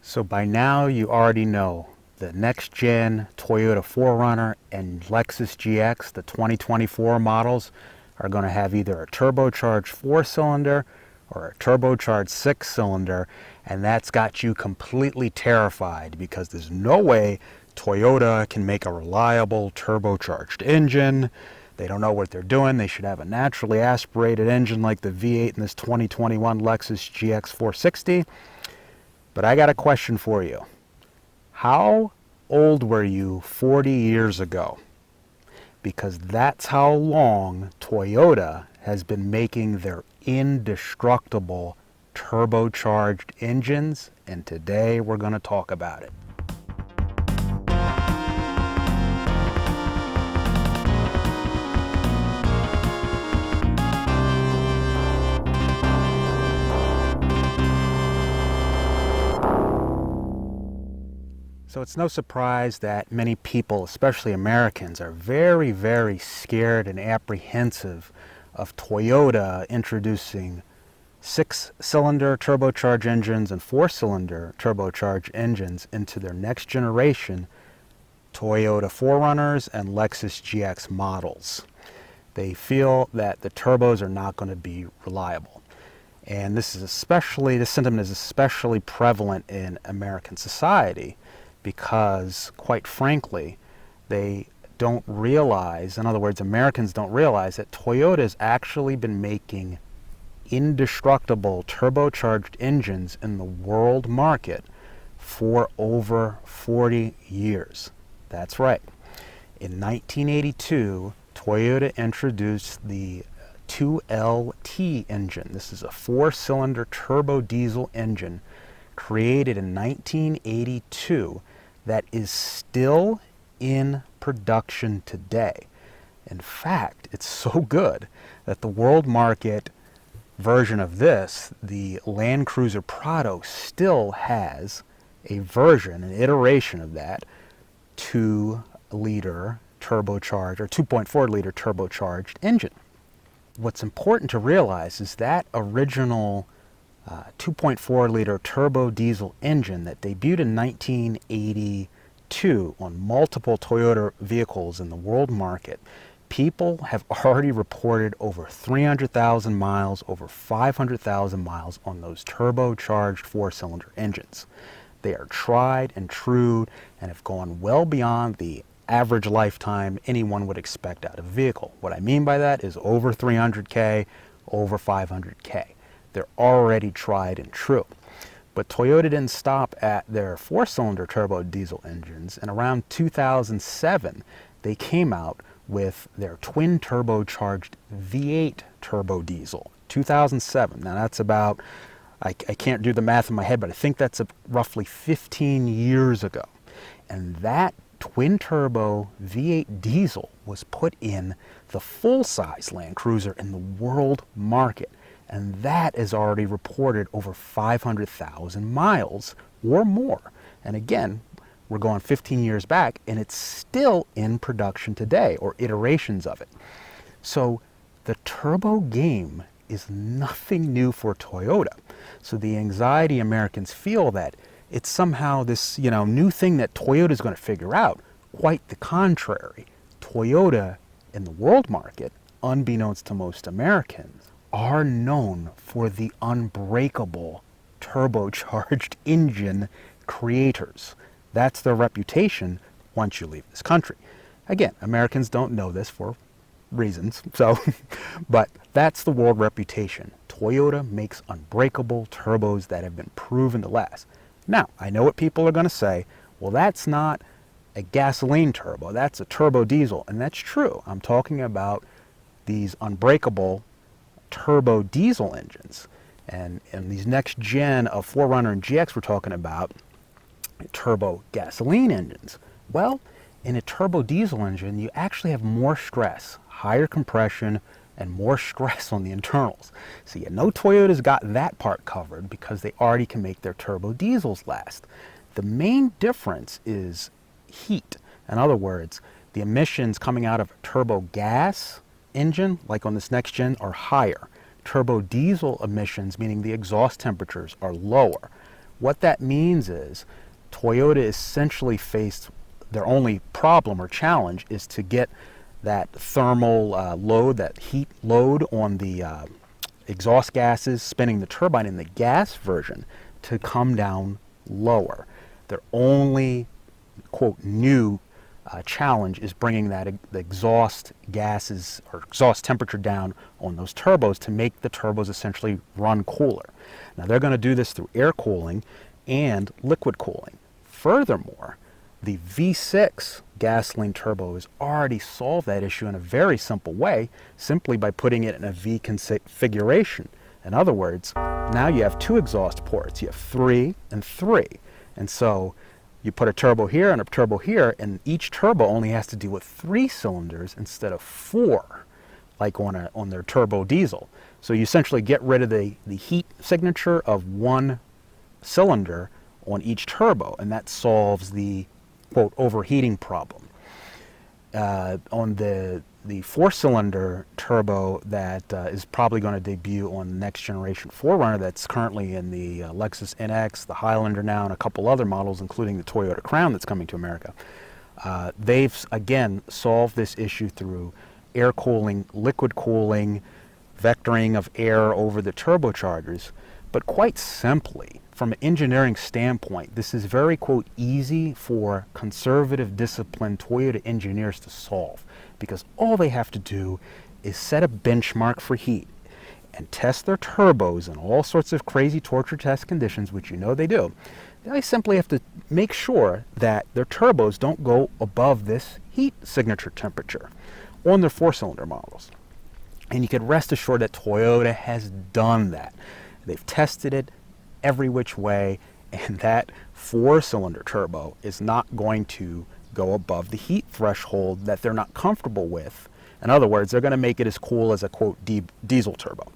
So by now you already know the next gen Toyota 4Runner and Lexus GX, the 2024 models, are going to have either a turbocharged 4-cylinder or a turbocharged 6-cylinder, and that's got you completely terrified because there's no way Toyota can make a reliable turbocharged engine. They don't know what they're doing. They should have a naturally aspirated engine like the V8 in this 2021 Lexus GX550. But I got a question for you. How old were you 40 years ago? Because that's how long Toyota has been making their indestructible turbocharged engines, and today we're going to talk about it. So it's no surprise that many people, especially Americans, are very, very scared and apprehensive of Toyota introducing 6-cylinder turbocharged engines and 4-cylinder turbocharged engines into their next generation Toyota 4Runners and Lexus GX models. They feel that the turbos are not going to be reliable. And this sentiment is especially prevalent in American society, because, quite frankly, they don't realize, in other words, Americans don't realize that Toyota has actually been making indestructible turbocharged engines in the world market for over 40 years. That's right. In 1982, Toyota introduced the 2LT engine. This is a 4-cylinder turbo diesel engine created in 1982 that is still in production today. In fact, it's so good that the world market version of this, the Land Cruiser Prado, still has a version, an iteration of that 2-liter turbocharged or 2.4-liter turbocharged engine. What's important to realize is that original 2.4-liter turbo diesel engine that debuted in 1982 on multiple Toyota vehicles in the world market. People have already reported over 300,000 miles, over 500,000 miles on those turbocharged 4-cylinder engines. They are tried and true and have gone well beyond the average lifetime anyone would expect out of a vehicle. What I mean by that is over 300K, over 500K. They're already tried and true. But Toyota didn't stop at their 4-cylinder turbo diesel engines. And around 2007, they came out with their twin turbocharged V8 turbo diesel. 2007. Now that's about, I can't do the math in my head, but I think that's roughly 15 years ago. And that twin turbo V8 diesel was put in the full-size Land Cruiser in the world market. And that is already reported over 500,000 miles or more. And again, we're going 15 years back, and it's still in production today, or iterations of it. So the turbo game is nothing new for Toyota. So the anxiety Americans feel that it's somehow this, new thing that Toyota is going to figure out. Quite the contrary. Toyota in the world market, unbeknownst to most Americans, are known for the unbreakable turbocharged engine creators. That's their reputation once you leave this country. Again, Americans don't know this for reasons, but that's the world reputation. Toyota makes unbreakable turbos that have been proven to last. Now, I know what people are going to say, well, that's not a gasoline turbo, that's a turbo diesel, and that's true. I'm talking about these unbreakable turbo diesel engines, and in these next gen of 4Runner and GX we're talking about turbo gasoline engines. Well, in a turbo diesel engine you actually have more stress, higher compression, and more stress on the internals. So you know Toyota's got that part covered because they already can make their turbo diesels last. The main difference is heat. In other words, the emissions coming out of a turbo gas engine, like on this next gen, are higher. Turbo diesel emissions, meaning the exhaust temperatures, are lower. What that means is Toyota essentially faced their only problem or challenge is to get that thermal load, that heat load on the exhaust gases spinning the turbine in the gas version to come down lower. Their only, quote, new challenge is bringing that the exhaust gases or exhaust temperature down on those turbos to make the turbos essentially run cooler. Now they're going to do this through air cooling and liquid cooling. Furthermore, the V6 gasoline turbo has already solved that issue in a very simple way, simply by putting it in a V configuration. In other words, now you have two exhaust ports. You have 3 and 3. And so you put a turbo here and a turbo here, and each turbo only has to deal with 3 cylinders instead of 4, like on their turbo diesel. So you essentially get rid of the heat signature of one cylinder on each turbo, and that solves the, quote, overheating problem. On the 4-cylinder turbo that is probably going to debut on the next generation 4Runner that's currently in the Lexus NX, the Highlander now, and a couple other models, including the Toyota Crown that's coming to America. They've, again, solved this issue through air cooling, liquid cooling, vectoring of air over the turbochargers. But quite simply, from an engineering standpoint, this is very, quote, easy for conservative, disciplined Toyota engineers to solve, because all they have to do is set a benchmark for heat and test their turbos in all sorts of crazy torture test conditions, which you know they do. They simply have to make sure that their turbos don't go above this heat signature temperature on their 4-cylinder models. And you can rest assured that Toyota has done that. They've tested it every which way, and that 4-cylinder turbo is not going to go above the heat threshold that they're not comfortable with. In other words, they're going to make it as cool as a, quote, diesel turbo.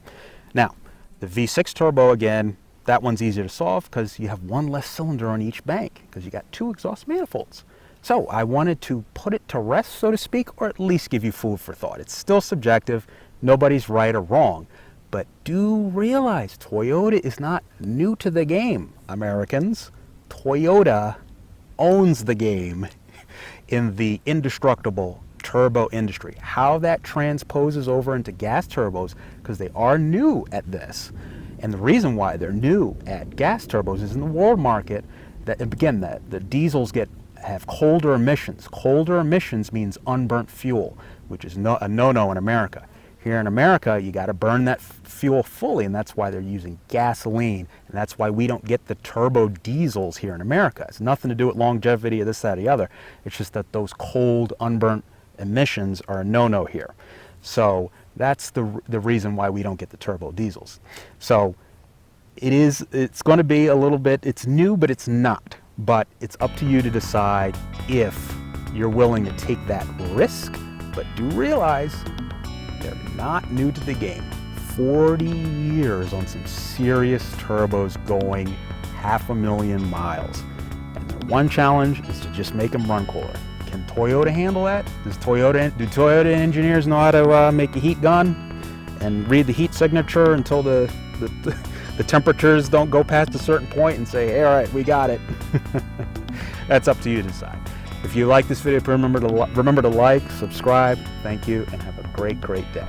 Now, the V6 turbo, again, that one's easier to solve because you have one less cylinder on each bank because you got 2 exhaust manifolds. So I wanted to put it to rest, so to speak, or at least give you food for thought. It's still subjective. Nobody's right or wrong. But do realize Toyota is not new to the game, Americans. Toyota owns the game in the indestructible turbo industry. How that transposes over into gas turbos, because they are new at this. And the reason why they're new at gas turbos is in the world market, that, again, that the diesels have colder emissions. Colder emissions means unburnt fuel, which is a no-no in America. Here in America, you got to burn that fuel fully, and that's why they're using gasoline, and that's why we don't get the turbo diesels here in America. It's nothing to do with longevity or this, that, or the other. It's just that those cold, unburnt emissions are a no-no here. So that's the reason why we don't get the turbo diesels. So it's going to be a little bit, it's new, but it's not. But it's up to you to decide if you're willing to take that risk. But do realize they're not new to the game. 40 years on some serious turbos going 500,000 miles. And their one challenge is to just make them run cooler. Can Toyota handle that? Do Toyota engineers know how to make a heat gun and read the heat signature until the temperatures don't go past a certain point and say, hey, all right, we got it? That's up to you to decide. If you like this video, remember to like, subscribe. Thank you, and have a great, great day.